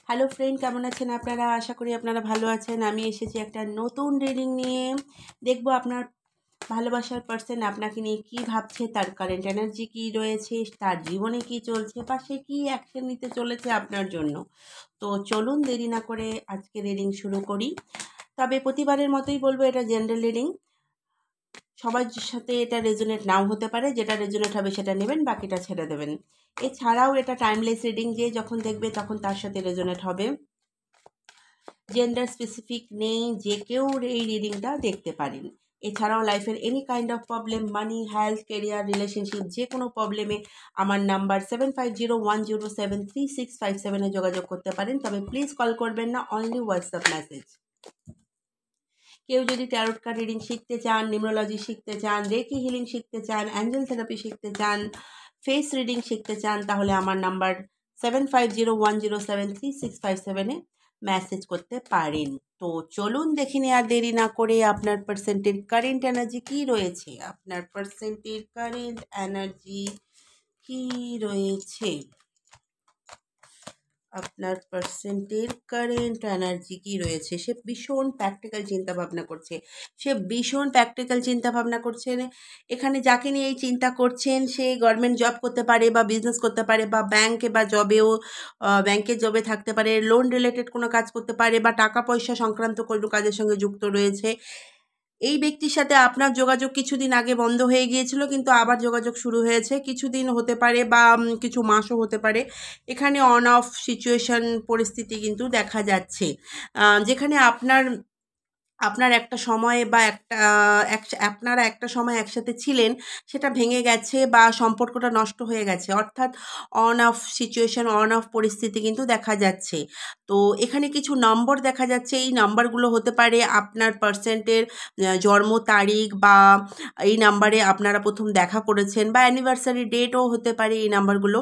Hello friend, কেমন আছেন আপনারা? আশা করি আপনারা ভালো আছেন। আমি এসেছি একটা নতুন রিডিং নিয়ে। দেখব আপনার ভালোবাসার পার্সন আপনাকে নিয়ে কী ভাবছে, তার কারেন্ট এনার্জি কী রয়েছে, তার জীবনে কী চলছে, বা সে কী অ্যাকশন নিতে চলেছে আপনার জন্য। তো চলুন দেরি না করে আজকে রিডিং শুরু করি। তবে প্রতিবারের মতোই বলবো, এটা জেনারেল রিডিং। সবার সাথে এটা রেজোনেট নাও হতে পারে, যেটা রেজোনেট হবে সেটা নেবেন, বাকিটা ছেড়ে দেবেন। এছাড়াও এটা টাইমলেস রিডিং, যে যখন দেখবে তখন তার সাথে রেজোনেট হবে। জেন্ডার স্পেসিফিক নেই, যে কেউ এই রিডিংটা দেখতে পারেন। এছাড়াও লাইফের any kind of problem, money, health, career, relationship, যে কোনো প্রবলেমে আমার নাম্বার 7501073657 যোগাযোগ করতে পারেন। তবে প্লিজ কল করবেন না, অনলি হোয়াটসঅ্যাপ মেসেজ। কেউ যদি ট্যারোট কার্ড রিডিং শিখতে চান, নিউমোলজি শিখতে চান, রেকি হিলিং শিখতে চান, অ্যাঞ্জেল থেরাপি শিখতে চান, ফেস রিডিং শিখতে চান, তাহলে আমার নাম্বার 7501073657 মেসেজ করতে পারেন। তো চলুন দেখিনি আর দেরি না করে আপনার পার্সেন্টের কারেন্ট এনার্জি কী রয়েছে, আপনার পার্সেন্টের কারেন্ট এনার্জি কী রয়েছে, আপনার পার্সেন্টের কারেন্ট এনার্জি কী রয়েছে। সে ভীষণ প্র্যাকটিক্যাল চিন্তাভাবনা করছে, এখানে যাকে নিয়ে এই চিন্তা করছেন সে গভর্নমেন্ট জব করতে পারে, বা বিজনেস করতে পারে, বা ব্যাংকে বা ব্যাংকের জবে থাকতে পারে, লোন রিলেটেড কোনো কাজ করতে পারে, বা টাকা পয়সা সংক্রান্ত কোনো কাজের সঙ্গে যুক্ত রয়েছে। এই ব্যক্তির সাথে আপনার যোগাযোগ কিছুদিন আগে বন্ধ হয়ে গিয়েছিল, কিন্তু আবার যোগাযোগ শুরু হয়েছে। কিছুদিন হতে পারে বা কিছু মাসও হতে পারে। এখানে অন অফ সিচুয়েশন পরিস্থিতি কিন্তু দেখা যাচ্ছে, যেখানে আপনার একটা সময় বা আপনারা একটা সময় একসাথে ছিলেন, সেটা ভেঙে গেছে বা সম্পর্কটা নষ্ট হয়ে গেছে। অর্থাৎ on of situation, on of পরিস্থিতি কিন্তু দেখা যাচ্ছে। তো এখানে কিছু নম্বর দেখা যাচ্ছে, এই নাম্বারগুলো হতে পারে আপনার পার্সেন্টের জন্ম তারিখ, বা এই নাম্বারে আপনারা প্রথম দেখা করেছেন, বা অ্যানিভার্সারি ডেটও হতে পারে এই নাম্বারগুলো।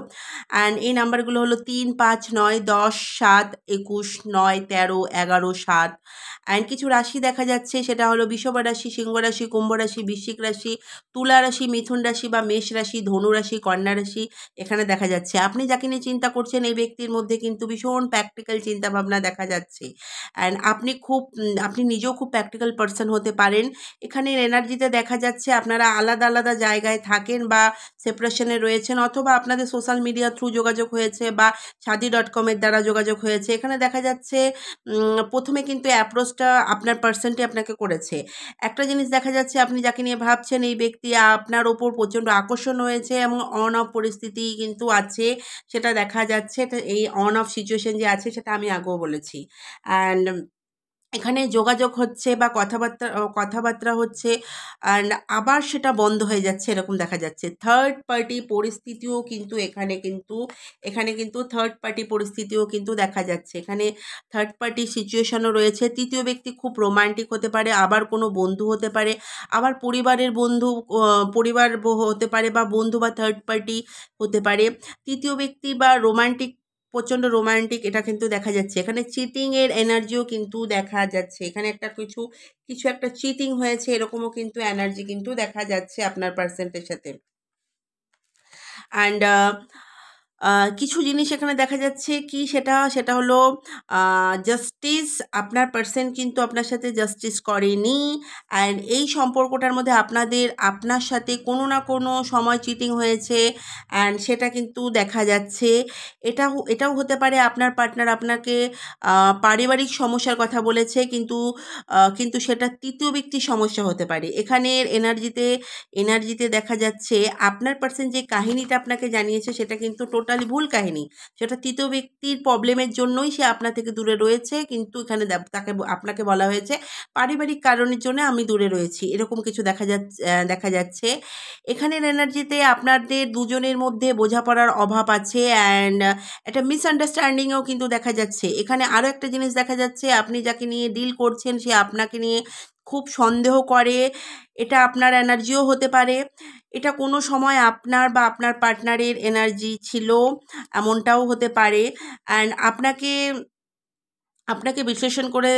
অ্যান্ড এই নাম্বারগুলো হলো 3, 5, 9, 10, 7, 21, 9, 13, 11, 7। অ্যান্ড কিছু রাশি দেখা যাচ্ছে, সেটা হলো বৃষভ রাশি, সিংহ রাশি, কুম্ভ রাশি, বৃশ্চিক রাশি, তুলা রাশি, মিথুন রাশি বা মেষ রাশি, ধনু রাশি, কন্যা রাশি এখানে দেখা যাচ্ছে। আপনি যাকে নিয়ে চিন্তা করছেন এই ব্যক্তির মধ্যে কিন্তু ভীষণ প্র্যাকটিক্যাল চিন্তাভাবনা দেখা যাচ্ছে। অ্যান্ড আপনি নিজেও খুব প্র্যাকটিক্যাল পারসন হতে পারেন। এখানের এনার্জিতে দেখা যাচ্ছে আপনারা আলাদা আলাদা জায়গায় থাকেন, বা সেপারেশনে রয়েছেন, অথবা আপনাদের সোশ্যাল মিডিয়া থ্রু যোগাযোগ হয়েছে, বা shaadi.com-এর দ্বারা যোগাযোগ হয়েছে। এখানে দেখা যাচ্ছে প্রথমে কিন্তু অ্যাপ্রোচটা আপনার পার্সনটি আপনাকে করেছে। একটা জিনিস দেখা যাচ্ছে, আপনি যাকে নিয়ে ভাবছেন এই ব্যক্তি আপনার ওপর প্রচণ্ড আকর্ষণ হয়েছে, এবং অন অফ পরিস্থিতি কিন্তু আছে, সেটা দেখা যাচ্ছে। এই অন অফ সিচুয়েশন যে আছে সেটা আমি আগেও বলেছি। অ্যান্ড এখানে যোগাযোগ হচ্ছে বা কথাবার্তা হচ্ছে, অ্যান্ড আবার সেটা বন্ধ হয়ে যাচ্ছে, এরকম দেখা যাচ্ছে। থার্ড পার্টি পরিস্থিতিও কিন্তু এখানে কিন্তু থার্ড পার্টি পরিস্থিতিও কিন্তু দেখা যাচ্ছে। এখানে থার্ড পার্টি সিচুয়েশনও রয়েছে। তৃতীয় ব্যক্তি খুব রোমান্টিক হতে পারে, আবার কোনো বন্ধু হতে পারে, আবার পরিবার হতে পারে, বা বন্ধু বা থার্ড পার্টি হতে পারে। তৃতীয় ব্যক্তি বা প্রচণ্ড রোমান্টিক, এটা কিন্তু দেখা যাচ্ছে। এখানে চিটিংয়ের এনার্জিও কিন্তু দেখা যাচ্ছে। এখানে কিছু একটা চিটিং হয়েছে, এরকমও কিন্তু এনার্জি কিন্তু দেখা যাচ্ছে আপনার পার্সেন্টের সাথে। অ্যান্ড কিছু জিনিস এখানে দেখা যাচ্ছে, কি সেটা হলো জাস্টিস। আপনার পার্সন কিন্তু আপনার সাথে জাস্টিস করেনি, অ্যান্ড এই সম্পর্কটার মধ্যে আপনার সাথে কোনো না কোনো সময় চিটিং হয়েছে, অ্যান্ড সেটা কিন্তু দেখা যাচ্ছে। এটাও হতে পারে আপনার পার্টনার আপনাকে পারিবারিক সমস্যার কথা বলেছে, কিন্তু সেটা তৃতীয় ব্যক্তির সমস্যা হতে পারে। এখানের এনার্জিতে দেখা যাচ্ছে আপনার পার্সন যে কাহিনীটা আপনাকে জানিয়েছে সেটা কিন্তু টোটালি ভুল কাহিনী। সেটা তৃতীয় ব্যক্তির প্রবলেমের জন্যই সে আপনার থেকে দূরে রয়েছে, কিন্তু এখানে আপনাকে বলা হয়েছে পারিবারিক কারণের জন্য আমি দূরে রয়েছি, এরকম কিছু দেখা যাচ্ছে। এখানের এনার্জিতে আপনাদের দুজনের মধ্যে বোঝাপড়ার অভাব আছে, অ্যান্ড একটা মিসআন্ডারস্ট্যান্ডিংও কিন্তু দেখা যাচ্ছে। এখানে আরও একটা জিনিস দেখা যাচ্ছে, আপনি যাকে নিয়ে ডিল করছেন সে আপনাকে নিয়ে খুব সন্দেহ করে, এটা আপনার এনার্জিও হতে পারে। এটা কোনো সময় আপনার বা আপনার পার্টনারের এনার্জি ছিল, এমনটাও হতে পারে। অ্যান্ড আপনাকে বিশ্লেষণ করে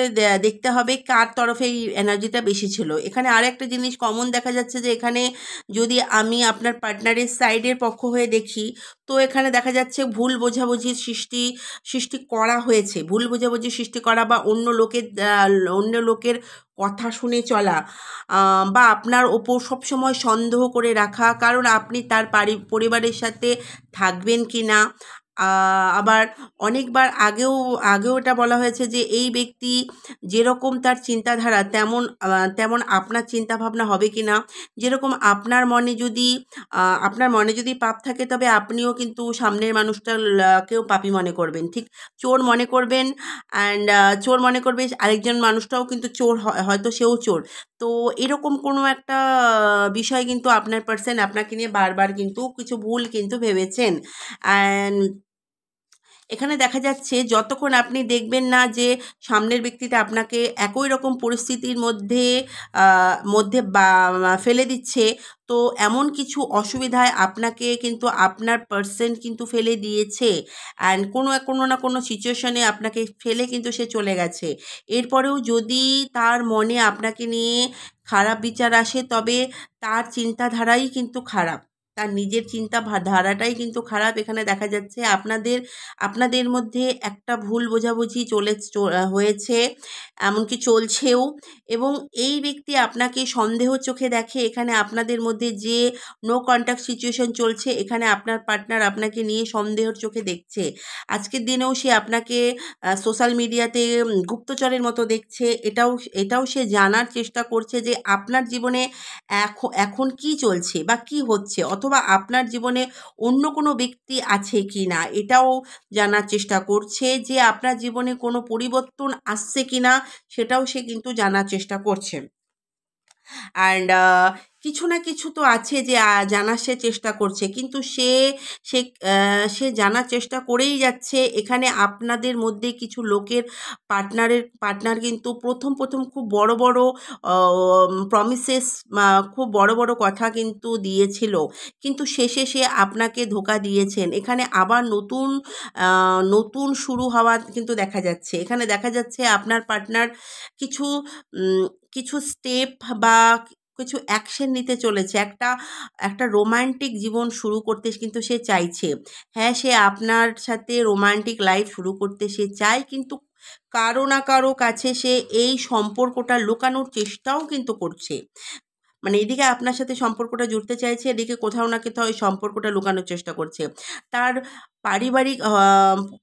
দেখতে হবে কার তরফে এই এনার্জিটা বেশি ছিল। এখানে আরেকটা জিনিস কমন দেখা যাচ্ছে যে এখানে যদি আমি আপনার পার্টনারের সাইডের পক্ষ হয়ে দেখি, তো এখানে দেখা যাচ্ছে ভুল বোঝাবুঝির সৃষ্টি করা হয়েছে। ভুল বোঝাবুঝি সৃষ্টি করা বা অন্য লোকের কথা শুনে চলা, বা আপনার ওপর সবসময় সন্দেহ করে রাখা, কারণ আপনি তার পরিবারের সাথে থাকবেন কি না। আবার অনেকবার আগেও এটা বলা হয়েছে যে এই ব্যক্তি যেরকম তার চিন্তাধারা তেমন আপনার চিন্তাভাবনা হবে কি না। যেরকম আপনার মনে যদি পাপ থাকে, তবে আপনিও কিন্তু সামনের মানুষটাকেও পাপী মনে করবেন, ঠিক চোর মনে করবেন। অ্যান্ড চোর মনে করবে আরেকজন মানুষটাও কিন্তু চোর, হয়তো সেও চোর। তো এরকম কোনো একটা বিষয় কিন্তু আপনার পার্সন আপনাকে নিয়ে বারবার কিন্তু কিছু ভুল কিন্তু ভেবেছেন। অ্যান্ড এখানে দেখা যাচ্ছে যতক্ষণ আপনি দেখবেন না যে সামনের ব্যক্তিটা আপনাকে একই রকম পরিস্থিতির মধ্যে বা ফেলে দিচ্ছে, তো এমন কিছু অসুবিধায় আপনাকে কিন্তু আপনার পার্সন কিন্তু ফেলে দিয়েছে। অ্যান্ড কোনো না কোনো সিচুয়েশনে আপনাকে ফেলে কিন্তু সে চলে গেছে। এরপরেও যদি তার মনে আপনাকে নিয়ে খারাপ বিচার আসে, তবে তার চিন্তাধারাই কিন্তু খারাপ, তার নিজের ধারাটাই কিন্তু খারাপ। এখানে দেখা যাচ্ছে আপনাদের মধ্যে একটা ভুল বোঝাবুঝি হয়েছে, এমনকি চলছেও। এবং এই ব্যক্তি আপনাকে সন্দেহ চোখে দেখে। এখানে আপনাদের মধ্যে যে নো কন্ট্যাক্ট সিচুয়েশন চলছে, এখানে আপনার পার্টনার আপনাকে নিয়ে সন্দেহের চোখে দেখছে। আজকের দিনেও সে আপনাকে সোশ্যাল মিডিয়াতে গুপ্তচরের মতো দেখছে। এটাও সে জানার চেষ্টা করছে যে আপনার জীবনে এখন কি চলছে বা কি হচ্ছে, অথবা আপনার জীবনে অন্য কোনো ব্যক্তি আছে কি না, এটাও জানার চেষ্টা করছে। যে আপনার জীবনে কোনো পরিবর্তন আসছে কি না, সেটাও সে কিন্তু জানার চেষ্টা করছে। অ্যান্ড কিছু না কিছু তো আছে যে জানার সে চেষ্টা করছে, কিন্তু সে সে জানার চেষ্টা করেই যাচ্ছে। এখানে আপনাদের মধ্যে কিছু লোকের পার্টনার কিন্তু প্রথম খুব বড় বড় প্রমিসেস, খুব বড় বড় কথা কিন্তু দিয়েছিল, কিন্তু শেষে সে আপনাকে ধোঁকা দিয়েছেন। এখানে আবার নতুন শুরু হওয়া কিন্তু দেখা যাচ্ছে। এখানে দেখা যাচ্ছে আপনার পার্টনার কিছু কিছু স্টেপ বা কিছু অ্যাকশন নিতে চলেছে। একটা রোমান্টিক জীবন শুরু করতে কিন্তু সে চাইছে। হ্যাঁ, সে আপনার সাথে রোমান্টিক লাইফ শুরু করতে সে চায়, কিন্তু কারো না কারো কাছে সে এই সম্পর্কটা লুকানোর চেষ্টাও কিন্তু করছে। মানে এদিকে আপনার সাথে সম্পর্কটা জুড়তে চাইছে, এদিকে কোথাও না কোথাও এই সম্পর্কটা লুকানোর চেষ্টা করছে। তার পারিবারিক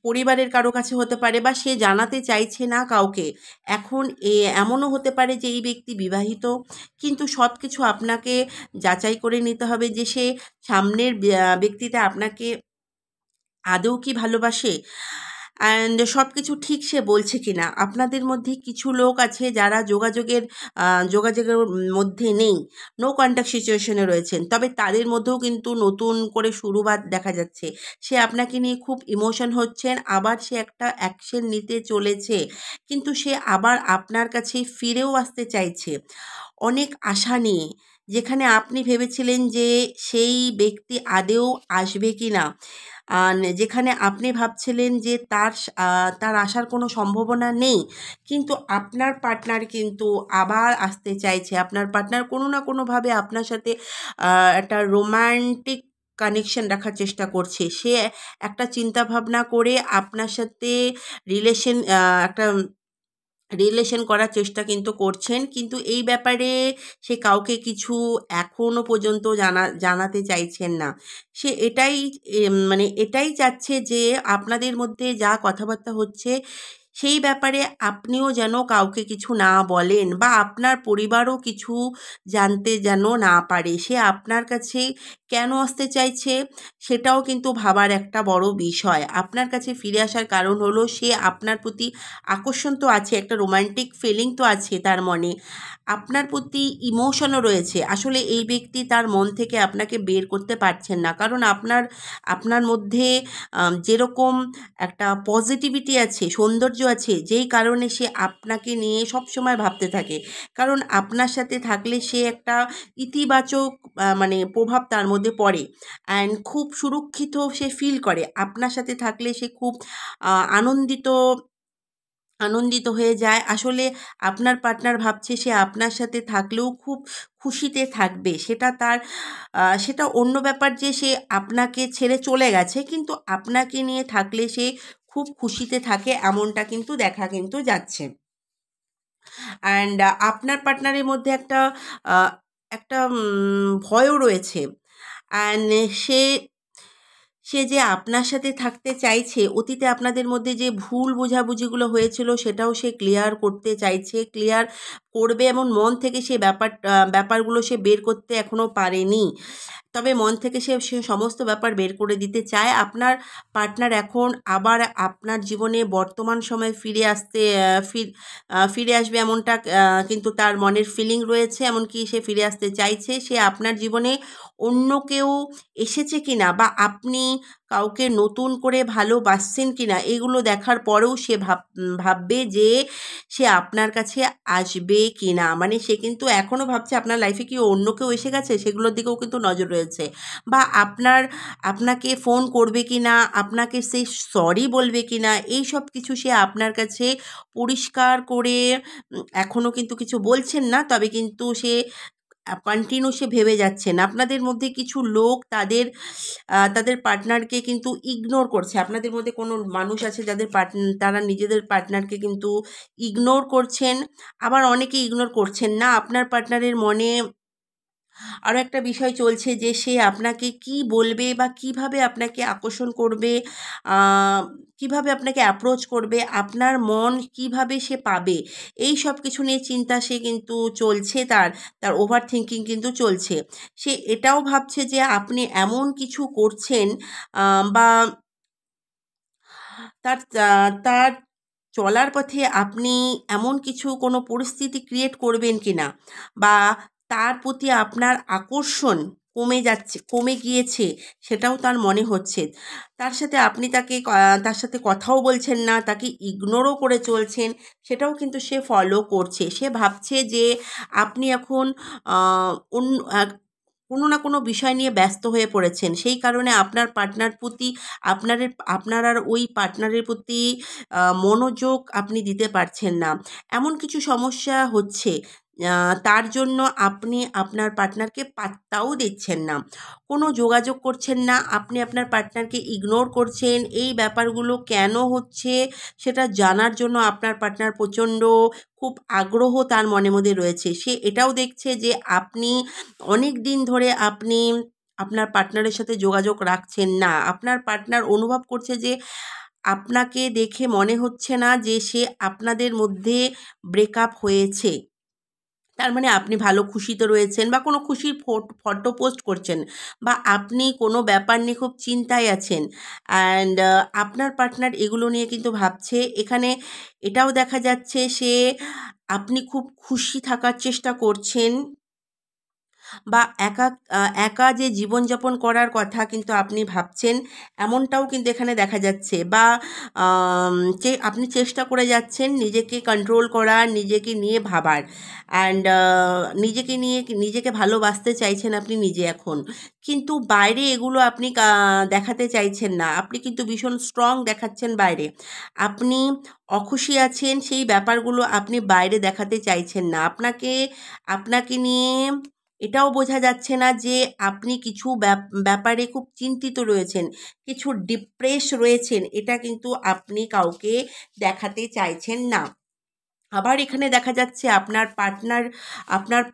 পরিবারের কারো কাছে হতে পারে, বা সে জানাতে চাইছে না কাউকে। এখন এমনও হতে পারে যে এই ব্যক্তি বিবাহিত, কিন্তু সব কিছু আপনাকে যাচাই করে নিতে হবে যে সে সামনের ব্যক্তিটা আপনাকে আদৌ কি ভালোবাসে, অ্যান্ড সব কিছু ঠিক সে বলছে কি না। আপনাদের মধ্যে কিছু লোক আছে যারা যোগাযোগের মধ্যে নেই, নো কন্ট্যাক্ট সিচুয়েশনে রয়েছেন, তবে তাদের মধ্যেও কিন্তু নতুন করে শুরুবাত দেখা যাচ্ছে। সে আপনাকে নিয়ে খুব ইমোশন হচ্ছেন, আবার সে একটা অ্যাকশন নিতে চলেছে, কিন্তু সে আবার আপনার কাছে ফিরেও আসতে চাইছে অনেক আশা নিয়ে। যেখানে আপনি ভেবেছিলেন যে সেই ব্যক্তি আদৌ আসবে কি না, যেখানে আপনি ভাবছিলেন যে তার আসার কোনো সম্ভাবনা নেই, কিন্তু আপনার পার্টনার কিন্তু আবার আসতে চাইছে। আপনার পার্টনার কোনো না কোনোভাবে আপনার সাথে একটা রোমান্টিক কানেকশন রাখার চেষ্টা করছে। সে একটা চিন্তাভাবনা করে আপনার সাথে রিলেশন একটা রিলেশন করার চেষ্টা কিন্তু করছেন, কিন্তু এই ব্যাপারে সে কাউকে কিছু এখনো পর্যন্ত জানাতে চাইছেন না। সে মানে এটাই চাচ্ছে যে আপনাদের মধ্যে যা কথাবার্তা হচ্ছে সেই ব্যাপারে আপনিও যেন কাউকে কিছু না বলেন, বা আপনার পরিবারও কিছু জানতে যেন না পারে। সে আপনার কাছে কেন আসতে চাইছে সেটাও কিন্তু ভাবার একটা বড় বিষয়। আপনার কাছে ফিরে আসার কারণ হলো সে আপনার প্রতি আকর্ষণ তো আছে, একটা রোমান্টিক ফিলিং তো আছে তার মনে, আপনার প্রতি ইমোশনও রয়েছে। আসলে এই ব্যক্তি তার মন থেকে আপনাকে বের করতে পারছেন না, কারণ আপনার মধ্যে যেরকম একটা পজিটিভিটি আছে, সৌন্দর্য আছে, যেই কারণে সে আপনাকে নিয়ে সবসময় ভাবতে থাকে। কারণ আপনার সাথে থাকলে সে একটা ইতিবাচক মানে প্রভাব তার মধ্যে পড়ে, অ্যান্ড খুব সুরক্ষিত সে ফিল করে। আপনার সাথে থাকলে সে খুব আনন্দিত আনন্দিত হয়ে যায়। আসলে আপনার পার্টনার ভাবছে সে আপনার সাথে থাকলেও খুব খুশিতে থাকবে। সেটা অন্য ব্যাপার যে সে আপনাকে ছেড়ে চলে গেছে, কিন্তু আপনাকে নিয়ে থাকলে সে খুব খুশিতে থাকে, এমনটা কিন্তু দেখা কিন্তু যাচ্ছে। অ্যান্ড আপনার পার্টনারের মধ্যে আ একটা ভয়ও রয়েছে। অ্যান্ড সে সে যে আপনার সাথে থাকতে চাইছে, অতীতে আপনাদের মধ্যে যে ভুল বোঝাবুঝিগুলো হয়েছিল সেটাও সে ক্লিয়ার করতে চাইছে, ক্লিয়ার করবে, এবং মন থেকে সে ব্যাপারগুলো সে বের করতে এখনও পারেনি। তবে মন থেকে সে সমস্ত ব্যাপার বের করে দিতে চায়। আপনার পার্টনার এখন আবার আপনার জীবনে বর্তমান সময়ে ফিরে আসবে, এমনটা কিন্তু তার মনের ফিলিং রয়েছে। এমনকি সে ফিরে আসতে চাইছে। সে আপনার জীবনে অন্য কেউ এসেছে কিনা, বা আপনি কাউকে নতুন করে ভালোবাসছেন কিনা, এগুলো দেখার পরেও সে ভাববে যে সে আপনার কাছে আসবে কিনা। মানে সে কিন্তু এখনও ভাবছে আপনার লাইফে কি অন্য কেউ এসে গেছে, সেগুলোর দিকেও কিন্তু নজর রয়েছে। বা আপনাকে ফোন করবে কিনা, আপনাকে সে সরি বলবে কিনা, এই সব কিছু সে আপনার কাছে পরিষ্কার করে এখনও কিন্তু কিছু বলছেন না। তবে কিন্তু সে কন্টিনিউ সে ভেবে যাচ্ছেন। আপনাদের মধ্যে কিছু লোক তাদের পার্টনারকে কিন্তু ইগনোর করছে। আপনাদের মধ্যে কোনো মানুষ আছে যাদের তারা নিজেদের পার্টনারকে কিন্তু ইগনোর করছেন। আবার অনেকে ইগনোর করছেন না। আপনার পার্টনারের মনে আরও একটা বিষয় চলছে যে সে আপনাকে কি বলবে, বা কিভাবে আপনাকে আকর্ষণ করবে, আ কিভাবে আপনাকে অ্যাপ্রোচ করবে, আপনার মন কিভাবে সে পাবে, এই সব কিছু নিয়ে চিন্তা সে কিন্তু চলছে, তার ওভার থিংকিং কিন্তু চলছে। সে এটাও ভাবছে যে আপনি এমন কিছু করছেন, বা তার আ তার চলার পথে আপনি এমন কিছু কোনো পরিস্থিতি ক্রিয়েট করবেন কিনা, বা তার প্রতি আপনার আকর্ষণ কমে গিয়েছে, সেটাও তার মনে হচ্ছে। তার সাথে কথাও বলছেন না, তাকে ইগনোরও করে চলছেন, সেটাও কিন্তু সে ফলো করছে। সে ভাবছে যে আপনি এখন আ অন্য কোনো না কোনো বিষয় নিয়ে ব্যস্ত হয়ে পড়েছেন। সেই কারণে আপনার পার্টনার প্রতি আপনার আর ওই পার্টনারের প্রতি মনোযোগ আপনি দিতে পারছেন না। এমন কিছু সমস্যা হচ্ছে, তার জন্য আপনি আপনার পার্টনারকে পাত্তাও দিচ্ছেন না। কোনো যোগাযোগ করছেন না, আপনি আপনার পার্টনারকে ইগনোর করছেন। এই ব্যাপারগুলো কেন হচ্ছে সেটা জানার জন্য আপনার পার্টনার খুব আগ্রহ তার মনের মধ্যে রয়েছে। সে এটাও দেখছে যে অনেক দিন ধরে আপনার পার্টনারের সাথে যোগাযোগ রাখছেন না। আপনার পার্টনার অনুভব করছে যে আপনাকে দেখে মনে হচ্ছে না যে আপনাদের মধ্যে ব্রেকআপ হয়েছে। তার মানে আপনি ভালো খুশিতে রয়েছেন, বা কোনো খুশির ফটো পোস্ট করছেন, বা আপনি কোনো ব্যাপার নিয়ে খুব চিন্তায় আছেন। অ্যান্ড আপনার পার্টনার এগুলো নিয়ে কিন্তু ভাবছে। এখানে এটাও দেখা যাচ্ছে আপনি খুব খুশি থাকার চেষ্টা করছেন, বা একা যে জীবনযাপন করার কথা কিন্তু আপনি ভাবছেন, এমনটাও কিন্তু এখানে দেখা যাচ্ছে। বা আম চে আপনি চেষ্টা করে যাচ্ছেন নিজেকে কন্ট্রোল করার, নিজেকে নিয়ে ভাবার। অ্যান্ড নিজেকে ভালোবাসতে চাইছেন আপনি নিজে এখন। কিন্তু বাইরে এগুলো আপনি দেখাতে চাইছেন না। আপনি কিন্তু ভীষণ স্ট্রং দেখাচ্ছেন বাইরে। আপনি অখুশি আছেন, সেই ব্যাপারগুলো আপনি বাইরে দেখাতে চাইছেন না। আপনাকে নিয়ে এটাও বোঝা যাচ্ছে না যে আপনি কিছু ব্যাপারে খুব চিন্তিত রয়েছেন, কিছু ডিপ্রেস রয়েছেন। এটা কিন্তু আপনি কাউকে দেখাতে চাইছেন না। আবার এখানে দেখা যাচ্ছে আপনার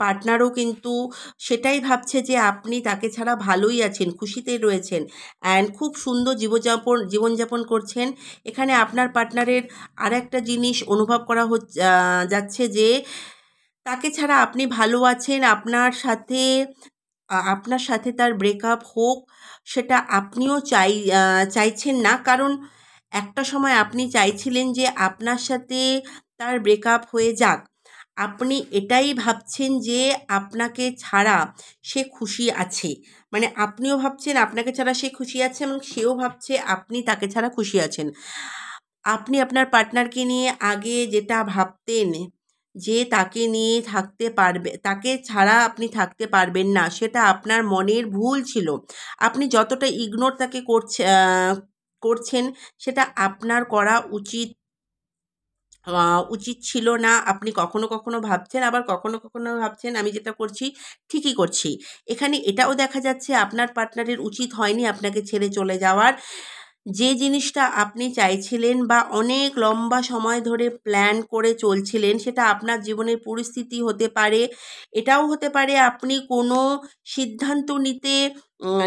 পার্টনারও কিন্তু সেটাই ভাবছে যে আপনি তাকে ছাড়া ভালোই আছেন, খুশিতে রয়েছেন, অ্যান্ড খুব সুন্দর জীবনযাপন করছেন। এখানে আপনার পার্টনারের আরেকটা জিনিস অনুভব করা যাচ্ছে যে তাকে ছাড়া আপনি ভালো আছেন। আপনার সাথে তার ব্রেকআপ হোক, সেটা আপনিও চাইছেন না। কারণ একটা সময় আপনি চাইছিলেন যে আপনার সাথে তার ব্রেকআপ হয়ে যাক। আপনি এটাই ভাবছেন যে আপনাকে ছাড়া সে খুশি আছে। মানে আপনিও ভাবছেন আপনাকে ছাড়া সে খুশি আছে, এবং সেও ভাবছে আপনি তাকে ছাড়া খুশি আছেন। আপনি আপনার পার্টনারকে নিয়ে আগে যেটা ভাবতেন যে তাকে ছাড়া আপনি থাকতে পারবেন না, সেটা আপনার মনের ভুল ছিল। আপনি যতটা ইগনোর তাকে করছেন, সেটা আপনার করা উচিত উচিত ছিল না, আপনি কখনো কখনো ভাবছেন, আবার কখনো কখনো ভাবছেন আমি যেটা করছি ঠিকই করছি। এখানে এটাও দেখা যাচ্ছে আপনার পার্টনারের উচিত হয়নি আপনাকে ছেড়ে চলে যাওয়ার। যে জিনিসটা আপনি চাইছিলেন বা অনেক লম্বা সময় ধরে প্ল্যান করে চলছিলেন, সেটা আপনার জীবনের পরিস্থিতি হতে পারে। এটাও হতে পারে আপনি কোনো সিদ্ধান্ত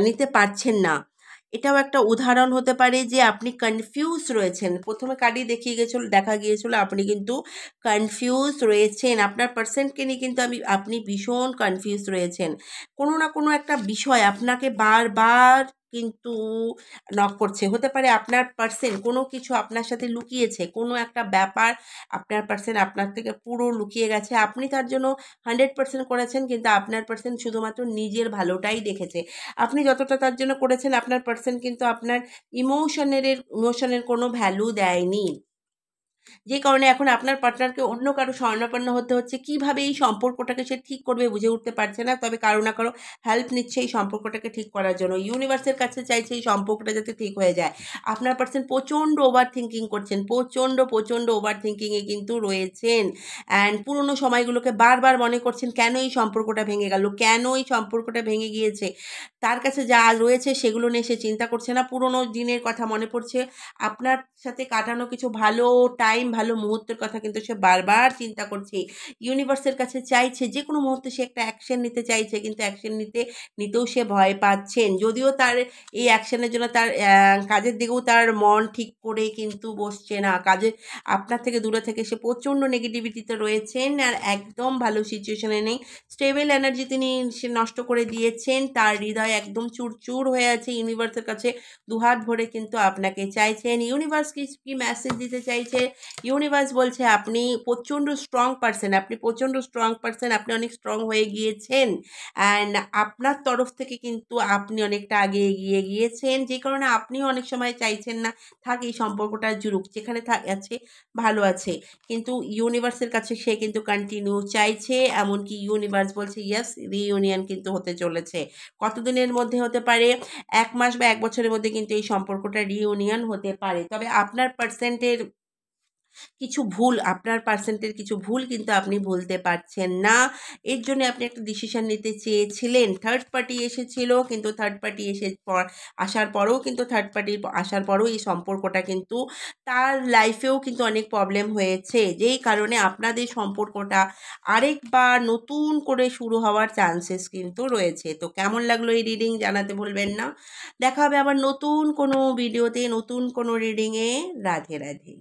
নিতে পারছেন না। এটাও একটা উদাহরণ হতে পারে যে আপনি কনফিউজ রয়েছেন। প্রথমে কার্ডই দেখা গিয়েছিল আপনি কিন্তু কনফিউজ রয়েছেন। আপনার পার্সনকে নিয়ে কিন্তু আপনি ভীষণ কনফিউজ রয়েছেন। কোনো না কোনো একটা বিষয় আপনাকে বারবার কিন্তু নক করছে। হতে পারে আপনার পার্সন কোনো কিছু আপনার সাথে লুকিয়েছে। কোনো একটা ব্যাপার আপনার পার্সন আপনার থেকে পুরো লুকিয়ে গেছে। আপনি তার জন্য 100% করেছেন, কিন্তু আপনার পার্সন শুধুমাত্র নিজের ভালোটাই দেখেছে। আপনি যতটা তার জন্য করেছেন, আপনার পার্সন কিন্তু আপনার ইমোশনের কোনো ভ্যালু দেয়নি। যে কারণে এখন আপনার পার্টনারকে অন্য কারো শরণাপন্ন হতে হচ্ছে। কীভাবে এই সম্পর্কটাকে সে ঠিক করবে বুঝে উঠতে পারছে না। তবে কারো না কারো হেল্প নিচ্ছে এই সম্পর্কটাকে ঠিক করার জন্য। ইউনিভার্সের কাছে চাইছে এই সম্পর্কটা যাতে ঠিক হয়ে যায়। আপনার পার্সন প্রচণ্ড ওভার থিঙ্কিং করছেন। প্রচণ্ড ওভার থিঙ্কিংয়ে কিন্তু রয়েছেন। অ্যান্ড পুরনো সময়গুলোকে বারবার মনে করছেন, কেন এই সম্পর্কটা ভেঙে গেল? কেন এই সম্পর্কটা ভেঙে গিয়েছে? তার কাছে যা রয়েছে সেগুলো নিয়ে সে চিন্তা করছে না। পুরনো দিনের কথা মনে পড়ছে। আপনার সাথে কাটানো কিছু ভালো টাইম, ভালো মুহূর্তের কথা কিন্তু সে বারবার চিন্তা করছে। ইউনিভার্সের কাছে চাইছে যে কোনো মুহূর্তে সে একটা অ্যাকশন নিতে চাইছে, কিন্তু অ্যাকশন নিতেও সে ভয় পাচ্ছেন। যদিও তার এই অ্যাকশনের জন্য তার কাজের দিকেও তার মন ঠিক করে কিন্তু বসছে না। আপনার থেকে দূরে থেকে সে প্রচণ্ড নেগেটিভিটিতে রয়েছেন, আর একদম ভালো সিচুয়েশনে নেই। স্টেবল এনার্জি সে নষ্ট করে দিয়েছেন। তার হৃদয় একদম চুরচুর হয়ে আছে। ইউনিভার্সের কাছে দুহাত ভরে কিন্তু আপনাকে চাইছেন। ইউনিভার্স কি মেসেজ দিতে চাইছে? ইউনিভার্স বলছে আপনি প্রচণ্ড স্ট্রং পারসন, আপনি অনেক স্ট্রং হয়ে গিয়েছেন। অ্যান্ড আপনার তরফ থেকে কিন্তু আপনি অনেকটা আগে এগিয়ে গিয়েছেন, যে কারণে আপনিও অনেক সময় চাইছেন না থাক এই সম্পর্কটা জুড়ুক, যেখানে আছে ভালো আছে। কিন্তু ইউনিভার্সের কাছে সে কিন্তু কন্টিনিউ চাইছে। এমনকি ইউনিভার্স বলছে ইয়েস, রিইউনিয়ন কিন্তু হতে চলেছে। কতদিনের মধ্যে হতে পারে? 1 মাস বা 1 বছরের মধ্যে কিন্তু এই সম্পর্কটা রিইউনিয়ন হতে পারে। তবে আপনার পার্সেন্টের কিছু ভুল কিন্তু আপনি ভুলতে পারছেন না। এর জন্য আপনি একটা ডিসিশন নিতে চেয়েছিলেন। থার্ড পার্টি এসেছিল, কিন্তু থার্ড পার্টি আসার পরেও এই সম্পর্কটা কিন্তু তার লাইফেও কিন্তু অনেক প্রবলেম হয়েছে। যেই কারণে আপনাদের সম্পর্কটা আরেকবার নতুন করে শুরু হওয়ার চান্সেস কিন্তু রয়েছে। তো কেমন লাগলো এই রিডিং জানাতে ভুলবেন না। দেখা হবে আবার নতুন কোনো ভিডিওতে, নতুন কোনো রিডিংয়ে। রাধে রাধে।